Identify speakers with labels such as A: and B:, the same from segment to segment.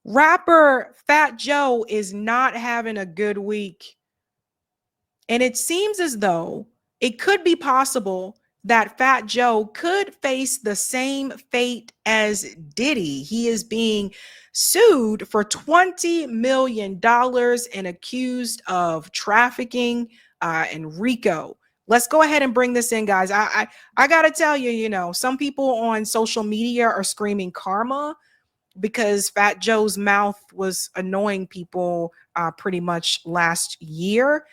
A: Rapper Fat Joe is not having a good week. And it seems as though it could be possible that Fat Joe could face the same fate as Diddy. He is being sued for $20 million and accused of trafficking and RICO. Let's go ahead and bring this in, guys. I gotta tell you, you know, some people on social media are screaming karma because Fat Joe's mouth was annoying people pretty much last year.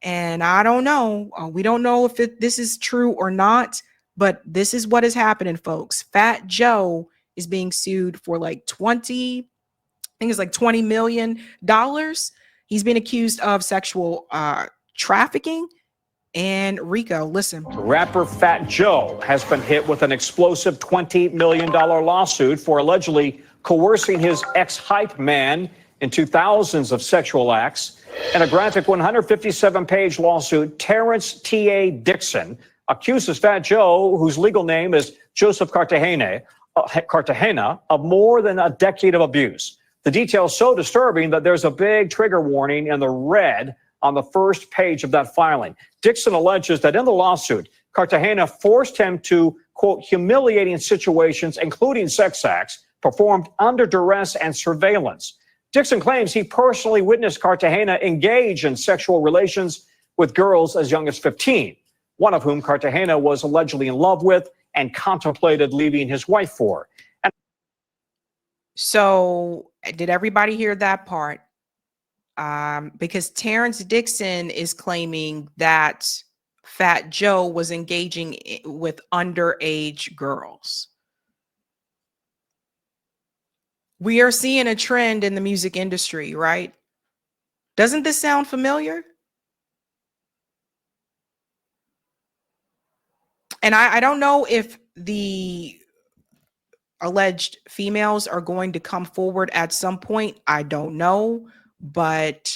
A: And I don't know. We don't know if this is true or not, but this is what is happening, folks. Fat Joe is being sued for like I think it's like $20 million. He's been accused of sexual trafficking and RICO. Listen.
B: Rapper Fat Joe has been hit with an explosive $20 million lawsuit for allegedly coercing his ex-hype man into thousands of sexual acts. In a graphic 157-page lawsuit, Terrence T.A. Dixon accuses Fat Joe, whose legal name is Joseph Cartagena, of more than a decade of abuse. The details so disturbing that there's a big trigger warning in the red on the first page of that filing. Dixon alleges that in the lawsuit, Cartagena forced him to, quote, humiliating situations, including sex acts, performed under duress and surveillance. Dixon claims he personally witnessed Cartagena engage in sexual relations with girls as young as 15, one of whom Cartagena was allegedly in love with and contemplated leaving his wife for.
A: So did everybody hear that part? Because Terrence Dixon is claiming that Fat Joe was engaging with underage girls. We are seeing a trend in the music industry, right? Doesn't this sound familiar? And I don't know if the alleged females are going to come forward at some point. I don't know, but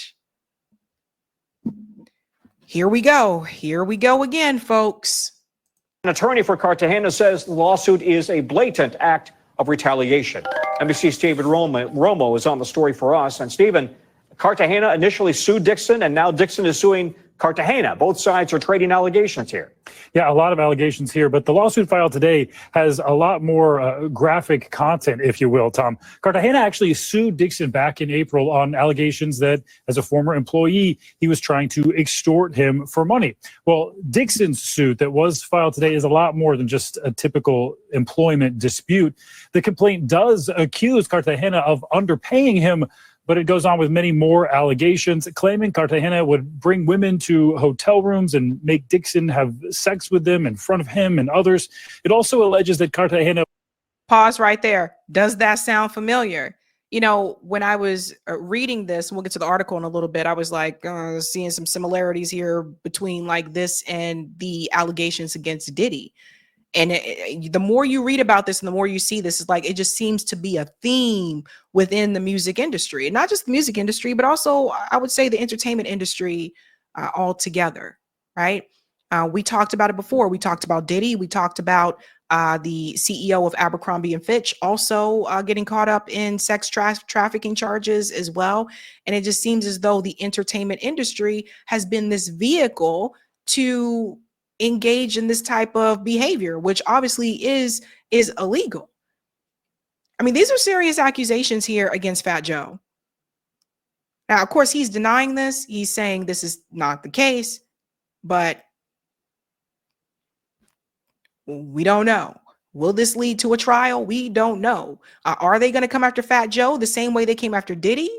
A: here we go. Here we go again, folks.
B: An attorney for Cartagena says the lawsuit is a blatant act of retaliation. NBC's Stephen Romo is on the story for us. And Stephen, Cartagena initially sued Dixon, and now Dixon is suing Cartagena. Both sides are trading allegations here.
C: Yeah, a lot of allegations here, but the lawsuit filed today has a lot more graphic content, if you will, Tom. Cartagena actually sued Dixon back in April on allegations that, as a former employee, he was trying to extort him for money. Well, Dixon's suit that was filed today is a lot more than just a typical employment dispute. The complaint does accuse Cartagena of underpaying him, but it goes on with many more allegations, claiming Cartagena would bring women to hotel rooms and make Dixon have sex with them in front of him and others. It also alleges that Cartagena...
A: Pause right there. Does that sound familiar? You know, when I was reading this, and we'll get to the article in a little bit, I was like seeing some similarities here between like this and the allegations against Diddy. And the more you read about this and the more you see this, is like it just seems to be a theme within the music industry, and not just the music industry, but also I would say the entertainment industry altogether. Right? We talked about it before. We talked about Diddy. We talked about the CEO of Abercrombie and Fitch also getting caught up in sex trafficking charges as well. And it just seems as though the entertainment industry has been this vehicle to engage in this type of behavior, which obviously is illegal. I mean, these are serious accusations here against Fat Joe. Now, of course, he's denying this. He's saying this is not the case, but we don't know. Will this lead to a trial? We don't know. Are they going to come after Fat Joe the same way they came after Diddy?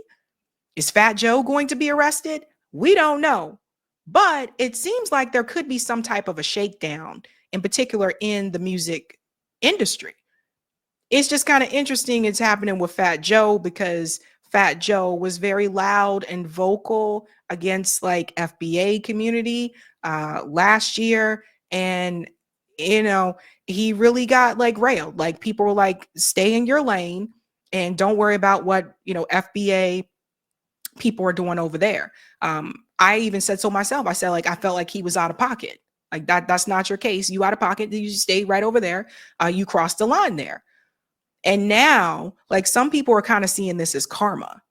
A: Is Fat Joe going to be arrested? We don't know. But it seems like there could be some type of a shakedown, in particular in the music industry. It's just kind of interesting it's happening with Fat Joe, because Fat Joe was very loud and vocal against like FBA community last year. And, you know, he really got like railed. Like people were like, stay in your lane and don't worry about what, you know, FBA people are doing over there. I even said so myself. I said, like, I felt like he was out of pocket. Like that's not your case. You out of pocket. You stay right over there. You crossed the line there. And now, like, some people are kind of seeing this as karma.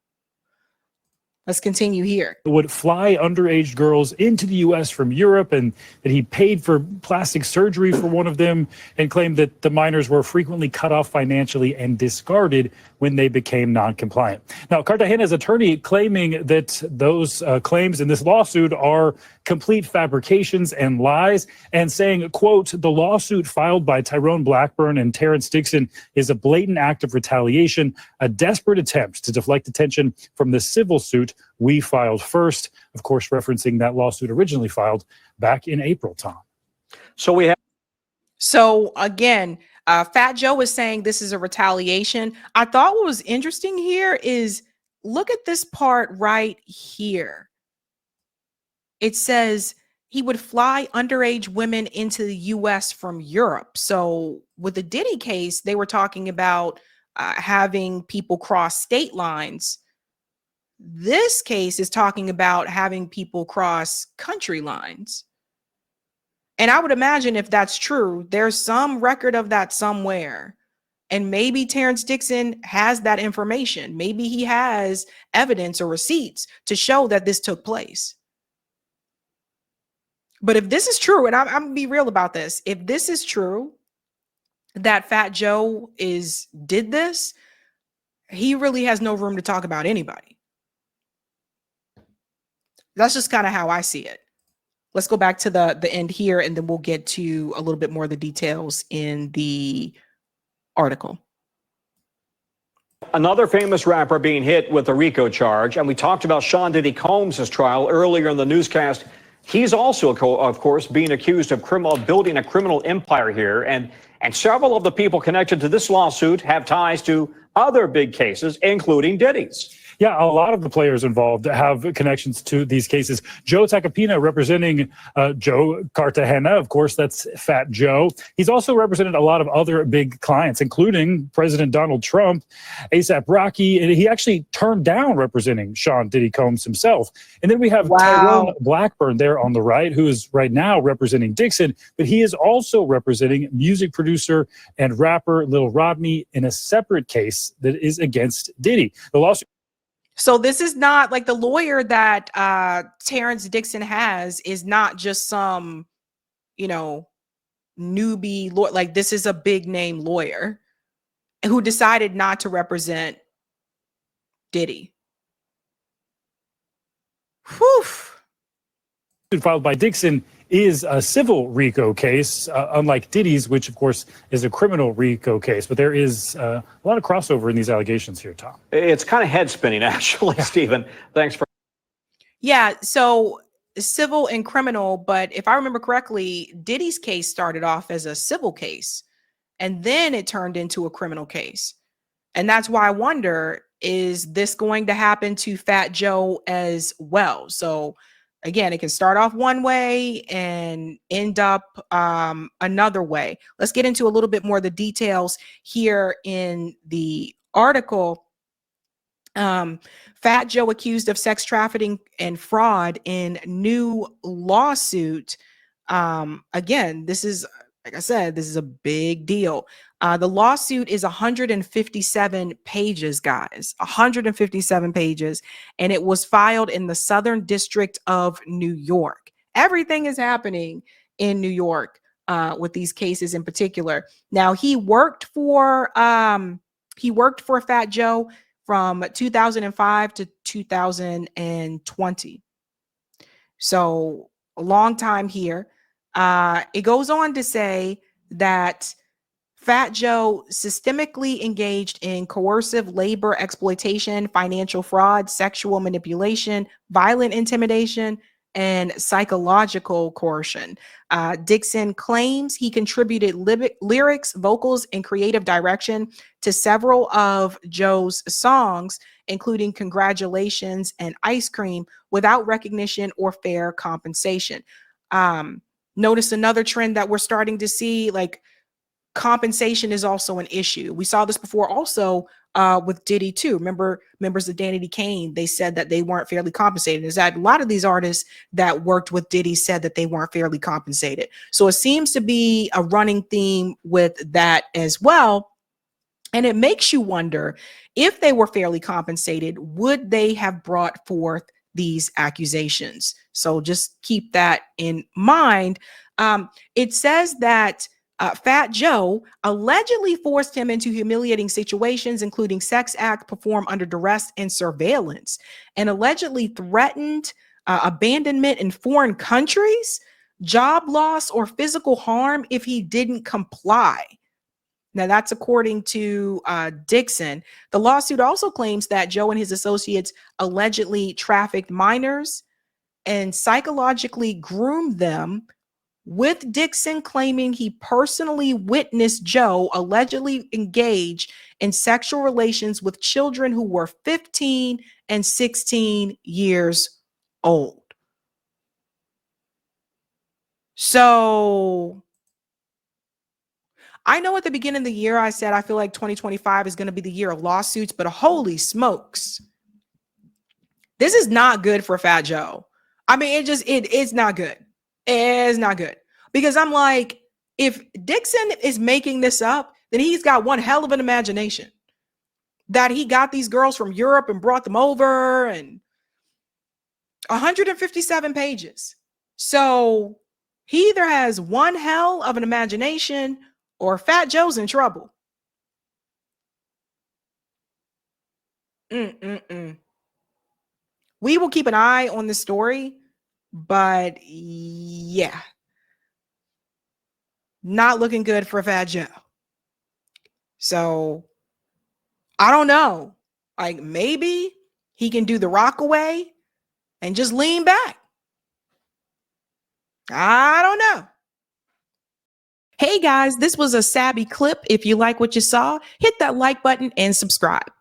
A: Let's continue here.
C: Would fly underage girls into the U.S. from Europe, and that he paid for plastic surgery for one of them, and claimed that the minors were frequently cut off financially and discarded when they became non-compliant. Now, Cartagena's attorney claiming that those claims in this lawsuit are complete fabrications and lies, and saying, quote, "The lawsuit filed by Tyrone Blackburn and Terrence Dixon is a blatant act of retaliation, a desperate attempt to deflect attention from the civil suit we filed first," of course, referencing that lawsuit originally filed back in April, Tom.
A: So again, Fat Joe is saying this is a retaliation. I thought what was interesting here is, look at this part right here. It says he would fly underage women into the U.S. from Europe. So with the Diddy case, they were talking about having people cross state lines. This case is talking about having people cross country lines. And I would imagine if that's true, there's some record of that somewhere. And maybe Terrence Dixon has that information. Maybe he has evidence or receipts to show that this took place. But if this is true, and I'm gonna be real about this, if this is true, that Fat Joe did this, he really has no room to talk about anybody. That's just kind of how I see it. Let's go back to the end here, and then we'll get to a little bit more of the details in the article.
B: Another famous rapper being hit with a RICO charge, and we talked about Sean Diddy Combs' trial earlier in the newscast. He's also, of course, being accused of building a criminal empire here, and several of the people connected to this lawsuit have ties to other big cases, including Diddy's.
C: Yeah, a lot of the players involved have connections to these cases. Joe Tacopina representing Joe Cartagena, of course, that's Fat Joe. He's also represented a lot of other big clients, including President Donald Trump, A$AP Rocky, and he actually turned down representing Sean Diddy Combs himself. And then we have Tyrone Blackburn there on the right, who is right now representing Dixon, but he is also representing music producer and rapper Lil Rodney in a separate case that is against Diddy. The lawsuit.
A: So this is not like the lawyer that Terrence Dixon has is not just some, newbie lawyer. Like, this is a big name lawyer who decided not to represent Diddy. Whew.
C: Filed by Dixon is a civil RICO case, unlike Diddy's, which of course is a criminal RICO case. But there is a lot of crossover in these allegations here, Tom.
B: It's kind of head spinning, actually, Stephen. Thanks for.
A: Yeah, so civil and criminal, but if I remember correctly, Diddy's case started off as a civil case, and then it turned into a criminal case. And that's why I wonder, is this going to happen to Fat Joe as well? So again, it can start off one way and end up another way. Let's get into a little bit more of the details here in the article. Fat Joe accused of sex trafficking and fraud in new lawsuit. Again, this is, like I said, this is a big deal. The lawsuit is 157 pages, guys, 157 pages, and it was filed in the Southern District of New York. Everything is happening in New York with these cases in particular. Now, he worked for Fat Joe from 2005 to 2020. So a long time here. It goes on to say that Fat Joe systemically engaged in coercive labor exploitation, financial fraud, sexual manipulation, violent intimidation, and psychological coercion. Dixon claims he contributed lyrics, vocals, and creative direction to several of Joe's songs, including Congratulations and Ice Cream, without recognition or fair compensation. Notice another trend that we're starting to see, like, compensation is also an issue. We saw this before also with Diddy too. Remember, members of Danity Kane, they said that they weren't fairly compensated. Is that a lot of these artists that worked with Diddy said that they weren't fairly compensated. So it seems to be a running theme with that as well. And it makes you wonder, if they were fairly compensated, would they have brought forth these accusations? So just keep that in mind. It says that Fat Joe allegedly forced him into humiliating situations, including sex acts performed under duress and surveillance, and allegedly threatened abandonment in foreign countries, job loss, or physical harm if he didn't comply. Now, that's according to Dixon. The lawsuit also claims that Joe and his associates allegedly trafficked minors and psychologically groomed them, with Dixon claiming he personally witnessed Joe allegedly engage in sexual relations with children who were 15 and 16 years old. So I know at the beginning of the year, I said I feel like 2025 is going to be the year of lawsuits, but holy smokes, this is not good for Fat Joe. I mean, it's not good. It's not good, because I'm like, if Dixon is making this up, then he's got one hell of an imagination, that he got these girls from Europe and brought them over, and 157 pages. So he either has one hell of an imagination, or Fat Joe's in trouble. We will keep an eye on the story, but yeah, not looking good for Fat Joe. So I don't know. Like, maybe he can do the rock away and just lean back. I don't know. Hey guys, this was a Sabby clip. If you like what you saw, hit that like button and subscribe.